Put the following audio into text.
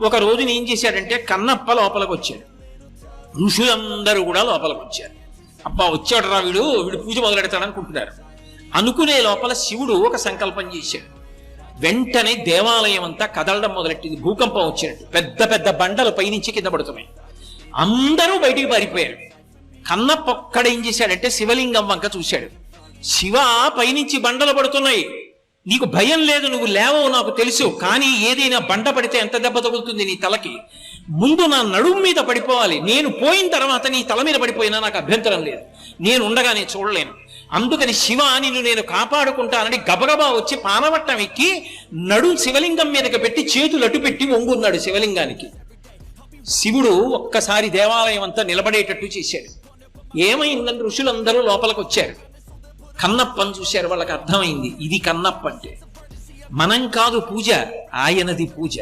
ఒక రోజున ఏం చేశాడంటే కన్నప్ప లోపలికి వచ్చాడు. ఋషులందరూ కూడా లోపలికి వచ్చారు. అబ్బా వచ్చాడు రా వీడు పూజ మొదలెడతాడు అనుకుంటున్నారు. అనుకునే లోపల శివుడు ఒక సంకల్పం చేశాడు. వెంటనే దేవాలయం అంతా కదలడం మొదలెట్టింది. భూకంపం వచ్చినట్టు పెద్ద పెద్ద బండలు పైనుంచి కింద పడుతున్నాయి. అందరూ బయటికి పారిపోయారు. కన్నప్ప ఒక్కడ ఏం చేశాడంటే శివలింగం వంక చూశాడు. శివ, పైనుంచి బండలు పడుతున్నాయి, నీకు భయం లేదు, నువ్వు లేవవు నాకు తెలుసు, కానీ ఏదైనా బండ పడితే ఎంత దెబ్బ తగులుతుంది నీ తలకి, ముందు నా నడుము మీద పడిపోవాలి, నేను పోయిన తర్వాత నీ తల మీద పడిపోయినా నాకు అభ్యంతరం లేదు, నేను ఉండగా నేను చూడలేను, అందుకని శివ నిన్ను నేను కాపాడుకుంటానని గబగబా వచ్చి పానవట్టం ఎక్కి నడుం శివలింగం మీదకి పెట్టి చేతులు అటు పెట్టి వంగున్నాడు శివలింగానికి. శివుడు ఒక్కసారి దేవాలయం అంతా నిలబడేటట్టు చేశాడు. ఏమైందని ఋషులందరూ లోపలికి వచ్చారు. కన్నప్పని చూశారు. వాళ్ళకి అర్థమైంది, ఇది కన్నప్ప అంటే మనం కాదు పూజ, ఆయనది పూజ.